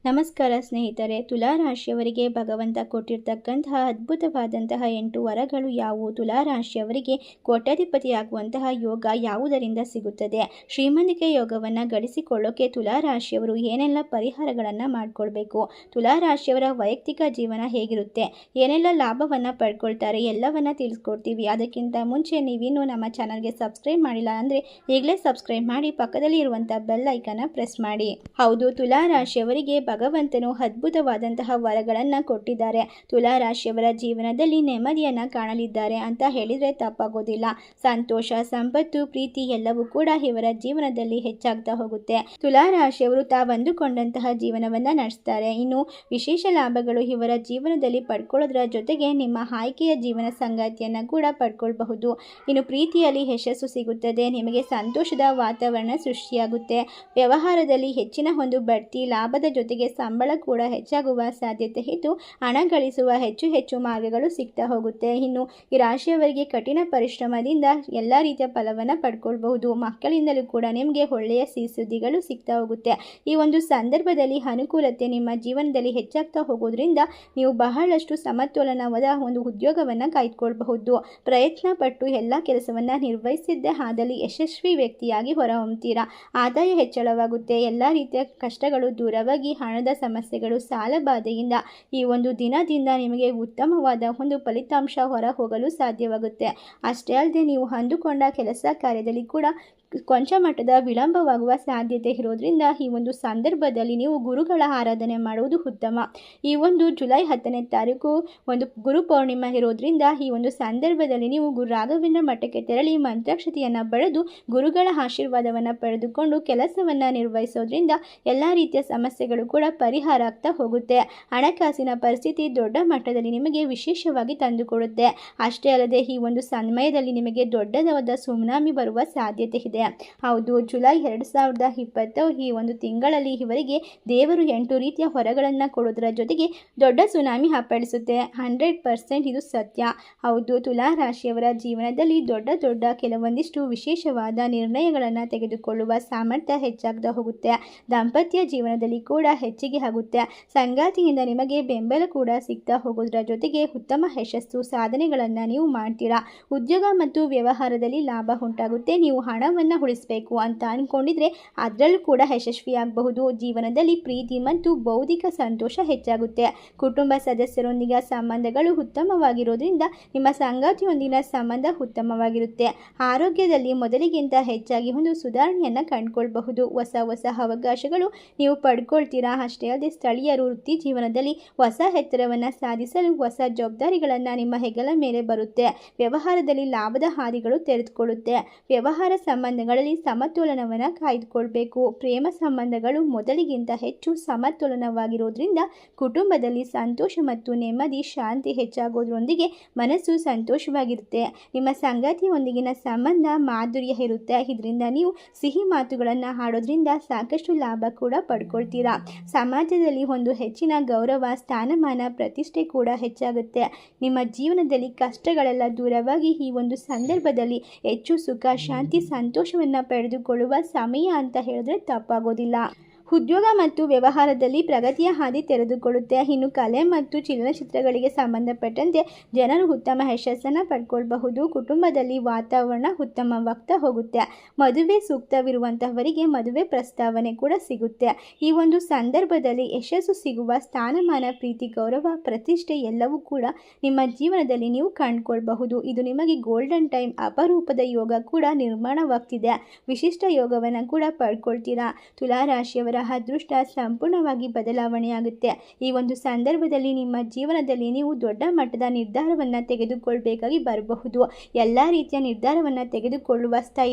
ನಮಸ್ಕಾರ ಸ್ನೇಹಿತರೆ, ತುಲಾ ರಾಶಿಯವರಿಗೆ ಭಗವಂತ ಕೊಟ್ಟಿರ್ತಕ್ಕಂತಹ ಅದ್ಭುತವಾದಂತಹ 8 ವರಗಳು ಯಾವುವು? ತುಲಾ ರಾಶಿಯವರಿಗೆ ಕೋಟ್ಯಾಧಿಪತಿಯಾಗುವಂತಹ ಯೋಗ ಯಾವುದರಿಂದ ಸಿಗುತ್ತದೆ? ಶ್ರೀಮಂತಿಕೆ ಯೋಗವನ್ನು ಗಳಿಸಿಕೊಳ್ಳೋಕೆ ತುಲಾ ರಾಶಿಯವರು ಏನೆಲ್ಲ ಪರಿಹಾರಗಳನ್ನು ಮಾಡಿಕೊಳ್ಬೇಕು? ತುಲಾ ರಾಶಿಯವರ ವೈಯಕ್ತಿಕ ಜೀವನ ಹೇಗಿರುತ್ತೆ? ಏನೆಲ್ಲ ಲಾಭವನ್ನು ಪಡ್ಕೊಳ್ತಾರೆ? ಎಲ್ಲವನ್ನ ತಿಳಿಸ್ಕೊಡ್ತೀವಿ. ಅದಕ್ಕಿಂತ ಮುಂಚೆ ನೀವಿನ್ನೂ ನಮ್ಮ ಚಾನಲ್ಗೆ ಸಬ್ಸ್ಕ್ರೈಬ್ ಮಾಡಿಲ್ಲ ಅಂದರೆ ಈಗಲೇ ಸಬ್ಸ್ಕ್ರೈಬ್ ಮಾಡಿ, ಪಕ್ಕದಲ್ಲಿ ಇರುವಂಥ ಬೆಲ್ ಐಕನ್ನ ಪ್ರೆಸ್ ಮಾಡಿ. ಹೌದು, ತುಲಾ ರಾಶಿಯವರಿಗೆ ಭಗವಂತನು ಅದ್ಭುತವಾದಂತಹ ವರಗಳನ್ನು ಕೊಟ್ಟಿದ್ದಾರೆ. ತುಲಾ ರಾಶಿಯವರ ಜೀವನದಲ್ಲಿ ನೆಮ್ಮದಿಯನ್ನು ಕಾಣಲಿದ್ದಾರೆ ಅಂತ ಹೇಳಿದರೆ ತಪ್ಪಾಗೋದಿಲ್ಲ. ಸಂತೋಷ, ಸಂಪತ್ತು, ಪ್ರೀತಿ ಎಲ್ಲವೂ ಕೂಡ ಇವರ ಜೀವನದಲ್ಲಿ ಹೆಚ್ಚಾಗ್ತಾ ಹೋಗುತ್ತೆ. ತುಲಾ ರಾಶಿಯವರು ತಾವಂದುಕೊಂಡಂತಹ ಜೀವನವನ್ನ ನಡೆಸ್ತಾರೆ. ಇನ್ನು ವಿಶೇಷ ಲಾಭಗಳು ಇವರ ಜೀವನದಲ್ಲಿ ಪಡ್ಕೊಳ್ಳೋದ್ರ ಜೊತೆಗೆ ನಿಮ್ಮ ಆಯ್ಕೆಯ ಜೀವನ ಸಂಗಾತಿಯನ್ನ ಕೂಡ ಪಡ್ಕೊಳ್ಬಹುದು. ಇನ್ನು ಪ್ರೀತಿಯಲ್ಲಿ ಯಶಸ್ಸು ಸಿಗುತ್ತದೆ. ನಿಮಗೆ ಸಂತೋಷದ ವಾತಾವರಣ ಸೃಷ್ಟಿಯಾಗುತ್ತೆ. ವ್ಯವಹಾರದಲ್ಲಿ ಹೆಚ್ಚಿನ ಒಂದು ಬಡ್ತಿ, ಲಾಭದ ಜೊತೆಗೆ ಸಂಬಳ ಕೂಡ ಹೆಚ್ಚಾಗುವ ಸಾಧ್ಯತೆ ಇದ್ದು ಹಣ ಗಳಿಸುವ ಹೆಚ್ಚು ಮಾರ್ಗಗಳು ಸಿಗ್ತಾ ಹೋಗುತ್ತೆ. ಇನ್ನು ಈ ರಾಶಿಯವರಿಗೆ ಕಠಿಣ ಪರಿಶ್ರಮದಿಂದ ಎಲ್ಲ ರೀತಿಯ ಫಲವನ್ನು ಪಡ್ಕೊಳ್ಬಹುದು. ಮಕ್ಕಳಿಂದಲೂ ಕೂಡ ನಿಮಗೆ ಒಳ್ಳೆಯ ಸಿಹಿ ಸುದ್ದಿಗಳು ಸಿಗ್ತಾ ಹೋಗುತ್ತೆ. ಈ ಒಂದು ಸಂದರ್ಭದಲ್ಲಿ ಅನುಕೂಲತೆ ನಿಮ್ಮ ಜೀವನದಲ್ಲಿ ಹೆಚ್ಚಾಗ್ತಾ ಹೋಗೋದ್ರಿಂದ ನೀವು ಬಹಳಷ್ಟು ಸಮತೋಲನವಾದ ಒಂದು ಉದ್ಯೋಗವನ್ನು ಕಾಯ್ದುಕೊಳ್ಬಹುದು. ಪ್ರಯತ್ನ ಪಟ್ಟು ಎಲ್ಲ ಕೆಲಸವನ್ನು ನಿರ್ವಹಿಸಿದ್ದೇ ಆದಲ್ಲಿ ಯಶಸ್ವಿ ವ್ಯಕ್ತಿಯಾಗಿ ಹೊರಹೊಮ್ಮುತ್ತೀರಾ. ಆದಾಯ ಹೆಚ್ಚಳವಾಗುತ್ತೆ. ಎಲ್ಲ ರೀತಿಯ ಕಷ್ಟಗಳು ದೂರವಾಗಿ ಹಣದ ಸಮಸ್ಯೆಗಳು, ಸಾಲ ಬಾಧೆಯಿಂದ ಈ ಒಂದು ದಿನದಿಂದ ನಿಮಗೆ ಉತ್ತಮವಾದ ಒಂದು ಫಲಿತಾಂಶ ಹೊರ ಹೋಗಲು ಸಾಧ್ಯವಾಗುತ್ತೆ. ಅಷ್ಟೇ ಅಲ್ಲದೆ ನೀವು ಅಂದುಕೊಂಡ ಕೆಲಸ ಕಾರ್ಯದಲ್ಲಿ ಕೂಡ ಕೊಂಚ ಮಟ್ಟದ ವಿಳಂಬವಾಗುವ ಸಾಧ್ಯತೆ ಇರೋದ್ರಿಂದ ಈ ಒಂದು ಸಂದರ್ಭದಲ್ಲಿ ನೀವು ಗುರುಗಳ ಆರಾಧನೆ ಮಾಡುವುದು ಉತ್ತಮ. ಈ ಒಂದು ಜುಲೈ 10ನೇ ತಾರೀಕು ಒಂದು ಗುರು ಪೌರ್ಣಿಮೆ ಇರೋದ್ರಿಂದ ಈ ಒಂದು ಸಂದರ್ಭದಲ್ಲಿ ನೀವು ಗುರು ರಾಘವೇಂದ್ರ ಮಠಕ್ಕೆ ತೆರಳಿ ಮಂತ್ರಾಕ್ಷತೆಯನ್ನು ಬರೆದು ಗುರುಗಳ ಆಶೀರ್ವಾದವನ್ನು ಪಡೆದುಕೊಂಡು ಕೆಲಸವನ್ನು ನಿರ್ವಹಿಸೋದ್ರಿಂದ ಎಲ್ಲ ರೀತಿಯ ಸಮಸ್ಯೆಗಳು ಕೂಡ ಪರಿಹಾರ ಆಗ್ತಾ ಹೋಗುತ್ತೆ. ಹಣಕಾಸಿನ ಪರಿಸ್ಥಿತಿ ದೊಡ್ಡ ಮಟ್ಟದಲ್ಲಿ ನಿಮಗೆ ವಿಶೇಷವಾಗಿ ತಂದುಕೊಡುತ್ತೆ. ಅಷ್ಟೇ ಅಲ್ಲದೆ ಈ ಒಂದು ಸಮಯದಲ್ಲಿ ನಿಮಗೆ ದೊಡ್ಡದಾದ ಸುನಾಮಿ ಬರುವ ಸಾಧ್ಯತೆ ಇದೆ. ಹೌದು, ಜುಲೈ 2020 ಈ ಒಂದು ತಿಂಗಳಲ್ಲಿ ಇವರಿಗೆ ದೇವರು 8 ರೀತಿಯ ಹೊರಗಳನ್ನು ಕೊಡೋದರ ಜೊತೆಗೆ ದೊಡ್ಡ ಸುನಾಮಿ ಅಪ್ಪಳಿಸುತ್ತೆ. 100% ಇದು ಸತ್ಯ. ಹೌದು, ತುಲಾ ರಾಶಿಯವರ ಜೀವನದಲ್ಲಿ ದೊಡ್ಡ ಕೆಲವೊಂದಿಷ್ಟು ವಿಶೇಷವಾದ ನಿರ್ಣಯಗಳನ್ನು ತೆಗೆದುಕೊಳ್ಳುವ ಸಾಮರ್ಥ್ಯ ಹೆಚ್ಚಾಗ್ತಾ ಹೋಗುತ್ತೆ. ದಾಂಪತ್ಯ ಜೀವನದಲ್ಲಿ ಕೂಡ ಹೆಚ್ಚಿಗೆ ಆಗುತ್ತೆ. ಸಂಗಾತಿಯಿಂದ ನಿಮಗೆ ಬೆಂಬಲ ಕೂಡ ಸಿಗ್ತಾ ಹೋಗೋದ್ರ ಜೊತೆಗೆ ಉತ್ತಮ ಯಶಸ್ಸು ಸಾಧನೆಗಳನ್ನು ನೀವು ಮಾಡ್ತೀರಾ. ಉದ್ಯೋಗ ಮತ್ತು ವ್ಯವಹಾರದಲ್ಲಿ ಲಾಭ ಉಂಟಾಗುತ್ತೆ. ನೀವು ಹಣವನ್ನು ಉಳಿಸಬೇಕು ಅಂತ ಅಂದ್ಕೊಂಡಿದ್ರೆ ಅದರಲ್ಲೂ ಕೂಡ ಯಶಸ್ವಿಯಾಗಬಹುದು. ಜೀವನದಲ್ಲಿ ಪ್ರೀತಿ ಮತ್ತು ಬೌದ್ಧಿಕ ಸಂತೋಷ ಹೆಚ್ಚಾಗುತ್ತೆ. ಕುಟುಂಬ ಸದಸ್ಯರೊಂದಿಗೆ ಸಂಬಂಧಗಳು ಉತ್ತಮವಾಗಿರೋದ್ರಿಂದ ನಿಮ್ಮ ಸಂಗಾತಿಯೊಂದಿಗಿನ ಸಂಬಂಧ ಉತ್ತಮವಾಗಿರುತ್ತೆ. ಆರೋಗ್ಯದಲ್ಲಿ ಮೊದಲಿಗಿಂತ ಹೆಚ್ಚಾಗಿ ಒಂದು ಸುಧಾರಣೆಯನ್ನು ಕಂಡುಕೊಳ್ಬಹುದು. ಹೊಸ ಅವಕಾಶಗಳು ನೀವು ಪಡ್ಕೊಳ್ತೀರಾ. ಅಷ್ಟೇ ಅಲ್ಲದೆ ಸ್ಥಳೀಯರು ವೃತ್ತಿ ಜೀವನದಲ್ಲಿ ಹೊಸ ಎತ್ತರವನ್ನು ಸಾಧಿಸಲು ಹೊಸ ಜವಾಬ್ದಾರಿಗಳನ್ನು ನಿಮ್ಮ ಹೆಗಲ ಮೇಲೆ ಬರುತ್ತೆ. ವ್ಯವಹಾರದಲ್ಲಿ ಲಾಭದ ಹಾದಿಗಳು ತೆರೆದುಕೊಳ್ಳುತ್ತೆ. ವ್ಯವಹಾರ ಸಂಬಂಧಗಳಲ್ಲಿ ಸಮತೋಲನವನ್ನು ಕಾಯ್ದುಕೊಳ್ಬೇಕು. ಪ್ರೇಮ ಸಂಬಂಧಗಳು ಮೊದಲಿಗಿಂತ ಹೆಚ್ಚು ಸಮತೋಲನವಾಗಿರೋದ್ರಿಂದ ಕುಟುಂಬದಲ್ಲಿ ಸಂತೋಷ ಮತ್ತು ನೆಮ್ಮದಿ, ಶಾಂತಿ ಹೆಚ್ಚಾಗೋದ್ರೊಂದಿಗೆ ಮನಸ್ಸು ಸಂತೋಷವಾಗಿರುತ್ತೆ. ನಿಮ್ಮ ಸಂಗಾತಿಯೊಂದಿಗಿನ ಸಂಬಂಧ ಮಾಧುರ್ಯ ಇರುತ್ತೆ. ಇದರಿಂದ ನೀವು ಸಿಹಿ ಮಾತುಗಳನ್ನು ಆಡೋದ್ರಿಂದ ಸಾಕಷ್ಟು ಲಾಭ ಕೂಡ ಪಡ್ಕೊಳ್ತೀರಾ. ಸಮಾಜದಲ್ಲಿ ಒಂದು ಹೆಚ್ಚಿನ ಗೌರವ, ಸ್ಥಾನಮಾನ, ಪ್ರತಿಷ್ಠೆ ಕೂಡ ಹೆಚ್ಚಾಗುತ್ತೆ. ನಿಮ್ಮ ಜೀವನದಲ್ಲಿ ಕಷ್ಟಗಳೆಲ್ಲ ದೂರವಾಗಿ ಈ ಒಂದು ಸಂದರ್ಭದಲ್ಲಿ ಹೆಚ್ಚು ಸುಖ, ಶಾಂತಿ, ಸಂತೋಷವನ್ನು ಪಡೆದುಕೊಳ್ಳುವ ಸಮಯ ಅಂತ ಹೇಳಿದ್ರೆ ತಪ್ಪಾಗೋದಿಲ್ಲ. ಉದ್ಯೋಗ ಮತ್ತು ವ್ಯವಹಾರದಲ್ಲಿ ಪ್ರಗತಿಯ ಹಾದಿ ತೆರೆದುಕೊಳ್ಳುತ್ತೆ. ಇನ್ನು ಕಲೆ ಮತ್ತು ಚಲನಚಿತ್ರಗಳಿಗೆ ಸಂಬಂಧಪಟ್ಟಂತೆ ಜನರು ಉತ್ತಮ ಯಶಸ್ಸನ್ನು ಪಡ್ಕೊಳ್ಬಹುದು. ಕುಟುಂಬದಲ್ಲಿ ವಾತಾವರಣ ಉತ್ತಮವಾಗ್ತಾ ಹೋಗುತ್ತೆ. ಮದುವೆ ಸೂಕ್ತವಿರುವಂತಹವರಿಗೆ ಮದುವೆ ಪ್ರಸ್ತಾವನೆ ಕೂಡ ಸಿಗುತ್ತೆ. ಈ ಒಂದು ಸಂದರ್ಭದಲ್ಲಿ ಯಶಸ್ಸು ಸಿಗುವ ಸ್ಥಾನಮಾನ, ಪ್ರೀತಿ, ಗೌರವ, ಪ್ರತಿಷ್ಠೆ ಎಲ್ಲವೂ ಕೂಡ ನಿಮ್ಮ ಜೀವನದಲ್ಲಿ ನೀವು ಕಂಡುಕೊಳ್ಬಹುದು. ಇದು ನಿಮಗೆ ಗೋಲ್ಡನ್ ಟೈಮ್, ಅಪರೂಪದ ಯೋಗ ಕೂಡ ನಿರ್ಮಾಣವಾಗ್ತಿದೆ. ವಿಶಿಷ್ಟ ಯೋಗವನ್ನು ಕೂಡ ಪಡ್ಕೊಳ್ತೀರಾ. ತುಲಾ ರಾಶಿಯವರ ಅದೃಷ್ಟ ಸಂಪೂರ್ಣವಾಗಿ ಬದಲಾವಣೆಯಾಗುತ್ತೆ. ಈ ಒಂದು ಸಂದರ್ಭದಲ್ಲಿ ನಿಮ್ಮ ಜೀವನದಲ್ಲಿ ನೀವು ದೊಡ್ಡ ಮಟ್ಟದ ನಿರ್ಧಾರವನ್ನು ತೆಗೆದುಕೊಳ್ಬೇಕಾಗಿ ಬರಬಹುದು. ಎಲ್ಲ ರೀತಿಯ ನಿರ್ಧಾರವನ್ನು ತೆಗೆದುಕೊಳ್ಳುವ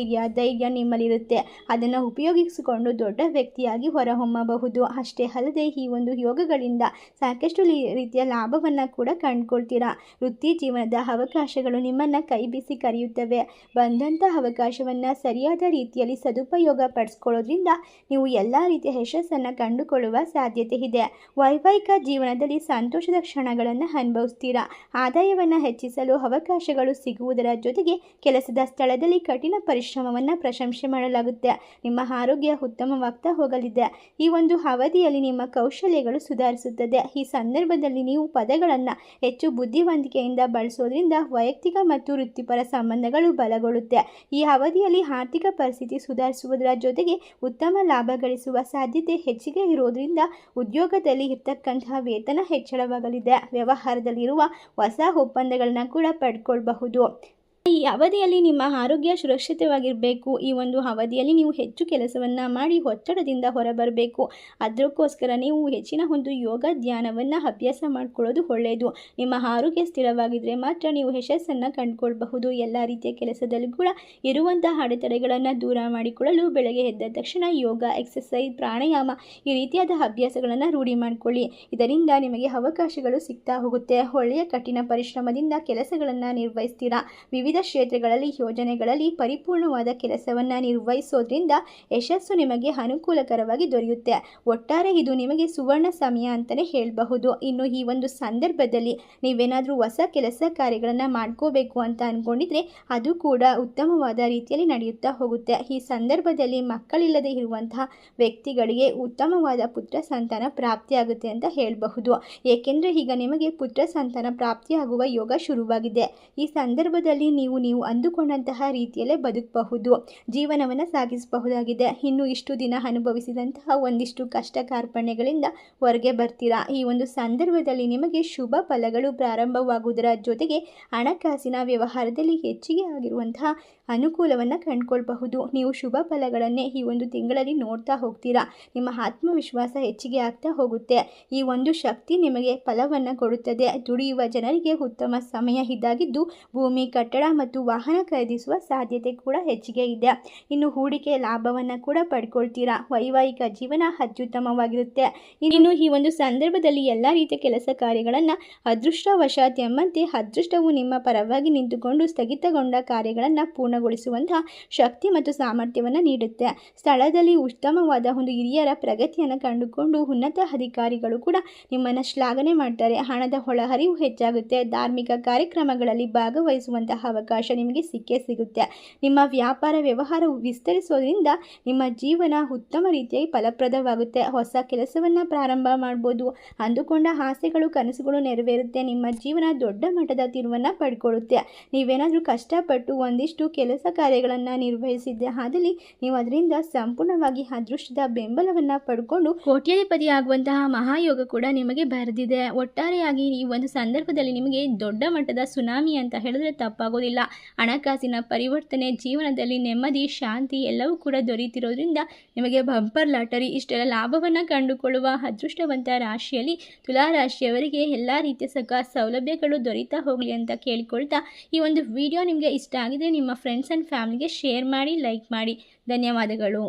ಧೈರ್ಯ ನಿಮ್ಮಲ್ಲಿರುತ್ತೆ. ಅದನ್ನು ಉಪಯೋಗಿಸಿಕೊಂಡು ದೊಡ್ಡ ವ್ಯಕ್ತಿಯಾಗಿ ಹೊರಹೊಮ್ಮಬಹುದು. ಅಷ್ಟೇ ಅಲ್ಲದೆ ಈ ಒಂದು ಯೋಗಗಳಿಂದ ಸಾಕಷ್ಟು ರೀತಿಯ ಲಾಭವನ್ನು ಕೂಡ ಕಂಡುಕೊಳ್ತೀರಾ. ವೃತ್ತಿ ಜೀವನದ ಅವಕಾಶಗಳು ನಿಮ್ಮನ್ನು ಕೈ ಬೀಸಿ ಕರೆಯುತ್ತವೆ. ಬಂದಂಥ ಅವಕಾಶವನ್ನು ಸರಿಯಾದ ರೀತಿಯಲ್ಲಿ ಸದುಪಯೋಗ ಪಡಿಸ್ಕೊಳ್ಳೋದ್ರಿಂದ ನೀವು ಎಲ್ಲ ರೀತಿಯ ಯಶಸ್ಸನ್ನು ಕಂಡುಕೊಳ್ಳುವ ಸಾಧ್ಯತೆ ಇದೆ. ವೈವಾಹಿಕ ಜೀವನದಲ್ಲಿ ಸಂತೋಷದ ಕ್ಷಣಗಳನ್ನು ಅನುಭವಿಸ್ತೀರಾ. ಆದಾಯವನ್ನು ಹೆಚ್ಚಿಸಲು ಅವಕಾಶಗಳು ಸಿಗುವುದರ ಜೊತೆಗೆ ಕೆಲಸದ ಸ್ಥಳದಲ್ಲಿ ಕಠಿಣ ಪರಿಶ್ರಮವನ್ನು ಪ್ರಶಂಸೆ ಮಾಡಲಾಗುತ್ತೆ. ನಿಮ್ಮ ಆರೋಗ್ಯ ಉತ್ತಮವಾಗ್ತಾ ಹೋಗಲಿದೆ. ಈ ಒಂದು ಅವಧಿಯಲ್ಲಿ ನಿಮ್ಮ ಕೌಶಲ್ಯಗಳು ಸುಧಾರಿಸುತ್ತದೆ. ಈ ಸಂದರ್ಭದಲ್ಲಿ ನೀವು ಪದಗಳನ್ನು ಹೆಚ್ಚು ಬುದ್ಧಿವಂತಿಕೆಯಿಂದ ಬಳಸೋದ್ರಿಂದ ವೈಯಕ್ತಿಕ ಮತ್ತು ವೃತ್ತಿಪರ ಸಂಬಂಧಗಳು ಬಲಗೊಳ್ಳುತ್ತೆ. ಈ ಅವಧಿಯಲ್ಲಿ ಆರ್ಥಿಕ ಪರಿಸ್ಥಿತಿ ಸುಧಾರಿಸುವುದರ ಜೊತೆಗೆ ಉತ್ತಮ ಲಾಭ ಗಳಿಸುವ ಸಾಧ್ಯತೆ ಹೆಚ್ಚಿಗೆ ಇರೋದ್ರಿಂದ ಉದ್ಯೋಗದಲ್ಲಿ ಇರ್ತಕ್ಕಂತಹ ವೇತನ ಹೆಚ್ಚಳವಾಗಲಿದೆ. ವ್ಯವಹಾರದಲ್ಲಿರುವ ಹೊಸ ಒಪ್ಪಂದಗಳನ್ನ ಕೂಡ ಪಡ್ಕೊಳ್ಬಹುದು. ಈ ಅವಧಿಯಲ್ಲಿ ನಿಮ್ಮ ಆರೋಗ್ಯ ಸುರಕ್ಷಿತವಾಗಿರಬೇಕು. ಈ ಒಂದು ಅವಧಿಯಲ್ಲಿ ನೀವು ಹೆಚ್ಚು ಕೆಲಸವನ್ನು ಮಾಡಿ ಒತ್ತಡದಿಂದ ಹೊರಬರಬೇಕು. ಅದಕ್ಕೋಸ್ಕರ ನೀವು ಹೆಚ್ಚಿನ ಒಂದು ಯೋಗ ಧ್ಯಾನವನ್ನು ಅಭ್ಯಾಸ ಮಾಡಿಕೊಳ್ಳೋದು ಒಳ್ಳೆಯದು. ನಿಮ್ಮ ಆರೋಗ್ಯ ಸ್ಥಿರವಾಗಿದ್ದರೆ ಮಾತ್ರ ನೀವು ಯಶಸ್ಸನ್ನು ಕಂಡುಕೊಳ್ಬಹುದು. ಎಲ್ಲ ರೀತಿಯ ಕೆಲಸದಲ್ಲೂ ಕೂಡ ಇರುವಂತಹ ಅಡೆತಡೆಗಳನ್ನು ದೂರ ಮಾಡಿಕೊಳ್ಳಲು ಬೆಳಗ್ಗೆ ಎದ್ದ ತಕ್ಷಣ ಯೋಗ, ಎಕ್ಸಸೈಸ್, ಪ್ರಾಣಾಯಾಮ ಈ ರೀತಿಯಾದ ಅಭ್ಯಾಸಗಳನ್ನು ರೂಢಿ ಮಾಡಿಕೊಳ್ಳಿ. ಇದರಿಂದ ನಿಮಗೆ ಅವಕಾಶಗಳು ಸಿಗ್ತಾ ಹೋಗುತ್ತೆ. ಒಳ್ಳೆಯ ಕಠಿಣ ಪರಿಶ್ರಮದಿಂದ ಕೆಲಸಗಳನ್ನು ನಿರ್ವಹಿಸ್ತೀರಾ. ವಿವಿಧ ಕ್ಷೇತ್ರಗಳಲ್ಲಿ ಯೋಜನೆಗಳಲ್ಲಿ ಪರಿಪೂರ್ಣವಾದ ಕೆಲಸವನ್ನು ನಿರ್ವಹಿಸೋದ್ರಿಂದ ಯಶಸ್ಸು ನಿಮಗೆ ಅನುಕೂಲಕರವಾಗಿ ದೊರೆಯುತ್ತೆ. ಒಟ್ಟಾರೆ ಇದು ನಿಮಗೆ ಸುವರ್ಣ ಸಮಯ ಅಂತಲೇ ಹೇಳಬಹುದು. ಇನ್ನು ಈ ಒಂದು ಸಂದರ್ಭದಲ್ಲಿ ನೀವೇನಾದರೂ ಹೊಸ ಕೆಲಸ ಕಾರ್ಯಗಳನ್ನು ಮಾಡ್ಕೋಬೇಕು ಅಂತ ಅಂದ್ಕೊಂಡಿದ್ರೆ ಅದು ಕೂಡ ಉತ್ತಮವಾದ ರೀತಿಯಲ್ಲಿ ನಡೆಯುತ್ತಾ ಹೋಗುತ್ತೆ. ಈ ಸಂದರ್ಭದಲ್ಲಿ ಮಕ್ಕಳಿಲ್ಲದೆ ಇರುವಂತಹ ವ್ಯಕ್ತಿಗಳಿಗೆ ಉತ್ತಮವಾದ ಪುತ್ರ ಸಂತಾನ ಪ್ರಾಪ್ತಿಯಾಗುತ್ತೆ ಅಂತ ಹೇಳಬಹುದು. ಏಕೆಂದರೆ ಈಗ ನಿಮಗೆ ಪುತ್ರ ಸಂತಾನ ಪ್ರಾಪ್ತಿಯಾಗುವ ಯೋಗ ಶುರುವಾಗಿದೆ. ಈ ಸಂದರ್ಭದಲ್ಲಿ ನೀವು ಅಂದುಕೊಂಡಂತಹ ರೀತಿಯಲ್ಲೇ ಬದುಕಬಹುದು, ಜೀವನವನ್ನು ಸಾಗಿಸಬಹುದಾಗಿದೆ. ಇನ್ನು ಇಷ್ಟು ದಿನ ಅನುಭವಿಸಿದಂತಹ ಒಂದಿಷ್ಟು ಕಷ್ಟ ಕಾರ್ಪಣ್ಯಗಳಿಂದ ಹೊರಗೆ ಬರ್ತೀರಾ. ಈ ಒಂದು ಸಂದರ್ಭದಲ್ಲಿ ನಿಮಗೆ ಶುಭ ಫಲಗಳು ಪ್ರಾರಂಭವಾಗುವುದರ ಜೊತೆಗೆ ಹಣಕಾಸಿನ ವ್ಯವಹಾರದಲ್ಲಿ ಹೆಚ್ಚಿಗೆ ಆಗಿರುವಂತಹ ಅನುಕೂಲವನ್ನು ಕಂಡುಕೊಳ್ಬಹುದು. ನೀವು ಶುಭ ಫಲಗಳನ್ನೇ ಈ ಒಂದು ತಿಂಗಳಲ್ಲಿ ನೋಡ್ತಾ ಹೋಗ್ತೀರಾ. ನಿಮ್ಮ ಆತ್ಮವಿಶ್ವಾಸ ಹೆಚ್ಚಿಗೆ ಆಗ್ತಾ ಹೋಗುತ್ತೆ. ಈ ಒಂದು ಶಕ್ತಿ ನಿಮಗೆ ಫಲವನ್ನು ಕೊಡುತ್ತದೆ. ದುಡಿಯುವ ಜನರಿಗೆ ಉತ್ತಮ ಸಮಯ ಇದಾಗಿದ್ದು ಭೂಮಿ, ಕಟ್ಟಡ ಮತ್ತು ವಾಹನ ಖರೀದಿಸುವ ಸಾಧ್ಯತೆ ಕೂಡ ಹೆಚ್ಚಿಗೆ ಇದೆ. ಇನ್ನು ಹೂಡಿಕೆ ಲಾಭವನ್ನು ಕೂಡ ಪಡ್ಕೊಳ್ತೀರಾ. ವೈವಾಹಿಕ ಜೀವನ ಅತ್ಯುತ್ತಮವಾಗಿರುತ್ತೆ. ಇನ್ನು ಈ ಒಂದು ಸಂದರ್ಭದಲ್ಲಿ ಎಲ್ಲ ರೀತಿಯ ಕೆಲಸ ಕಾರ್ಯಗಳನ್ನು ಅದೃಷ್ಟವಶಾತ್ ಎಂಬಂತೆ ಅದೃಷ್ಟವು ನಿಮ್ಮ ಪರವಾಗಿ ನಿಂತುಕೊಂಡು ಸ್ಥಗಿತಗೊಂಡ ಕಾರ್ಯಗಳನ್ನು ಪೂರ್ಣಗೊಳಿಸುವಂತಹ ಶಕ್ತಿ ಮತ್ತು ಸಾಮರ್ಥ್ಯವನ್ನು ನೀಡುತ್ತೆ. ಸ್ಥಳದಲ್ಲಿ ಉತ್ತಮವಾದ ಒಂದು ಹಿರಿಯರ ಪ್ರಗತಿಯನ್ನು ಕಂಡುಕೊಂಡು ಉನ್ನತ ಅಧಿಕಾರಿಗಳು ಕೂಡ ನಿಮ್ಮನ್ನು ಶ್ಲಾಘನೆ ಮಾಡ್ತಾರೆ. ಹಣದ ಒಳಹರಿವು ಹೆಚ್ಚಾಗುತ್ತೆ. ಧಾರ್ಮಿಕ ಕಾರ್ಯಕ್ರಮಗಳಲ್ಲಿ ಭಾಗವಹಿಸುವಂತಹ ಅವಕಾಶ ನಿಮಗೆ ಸಿಕ್ಕೇ ಸಿಗುತ್ತೆ. ನಿಮ್ಮ ವ್ಯಾಪಾರ ವ್ಯವಹಾರವು ವಿಸ್ತರಿಸೋದ್ರಿಂದ ನಿಮ್ಮ ಜೀವನ ಉತ್ತಮ ರೀತಿಯಾಗಿ ಫಲಪ್ರದವಾಗುತ್ತೆ. ಹೊಸ ಕೆಲಸವನ್ನು ಪ್ರಾರಂಭ ಮಾಡ್ಬೋದು. ಅಂದುಕೊಂಡ ಆಸೆಗಳು, ಕನಸುಗಳು ನೆರವೇರುತ್ತೆ. ನಿಮ್ಮ ಜೀವನ ದೊಡ್ಡ ಮಟ್ಟದ ತಿರುವನ್ನು ಪಡ್ಕೊಳ್ಳುತ್ತೆ. ನೀವೇನಾದರೂ ಕಷ್ಟಪಟ್ಟು ಒಂದಿಷ್ಟು ಕೆಲಸ ಕಾರ್ಯಗಳನ್ನು ನಿರ್ವಹಿಸಿದ್ದೆ ಆದಲ್ಲಿ ನೀವು ಅದರಿಂದ ಸಂಪೂರ್ಣವಾಗಿ ಅದೃಷ್ಟದ ಬೆಂಬಲವನ್ನು ಪಡ್ಕೊಂಡು ಕೋಟ್ಯಾಧಿಪತಿ ಆಗುವಂತಹ ಮಹಾಯೋಗ ಕೂಡ ನಿಮಗೆ ಬರೆದಿದೆ. ಒಟ್ಟಾರೆಯಾಗಿ ಈ ಒಂದು ಸಂದರ್ಭದಲ್ಲಿ ನಿಮಗೆ ದೊಡ್ಡ ಮಟ್ಟದ ಸುನಾಮಿ ಅಂತ ಹೇಳಿದ್ರೆ ತಪ್ಪಾಗೋದಿಲ್ಲ. ಹಣಕಾಸಿನ ಪರಿವರ್ತನೆ, ಜೀವನದಲ್ಲಿ ನೆಮ್ಮದಿ, ಶಾಂತಿ ಎಲ್ಲವೂ ಕೂಡ ದೊರೆಯುತ್ತಿರೋದ್ರಿಂದ ನಿಮಗೆ ಬಂಪರ್ ಲಾಟರಿ ಇಷ್ಟೆಲ್ಲ ಲಾಭವನ್ನು ಕಂಡುಕೊಳ್ಳುವ ಅದೃಷ್ಟವಂತ ರಾಶಿಯಲ್ಲಿ ತುಲಾ ರಾಶಿಯವರಿಗೆ ಎಲ್ಲ ರೀತಿಯ ಸೌಲಭ್ಯಗಳು ದೊರೀತಾ ಹೋಗಲಿ ಅಂತ ಕೇಳಿಕೊಳ್ತಾ ಈ ಒಂದು ವಿಡಿಯೋ ನಿಮಗೆ ಇಷ್ಟ ಆಗಿದೆ ನಿಮ್ಮ ಫ್ರೆಂಡ್ಸ್ ಆ್ಯಂಡ್ ಫ್ಯಾಮಿಲಿಗೆ ಶೇರ್ ಮಾಡಿ, ಲೈಕ್ ಮಾಡಿ. ಧನ್ಯವಾದಗಳು.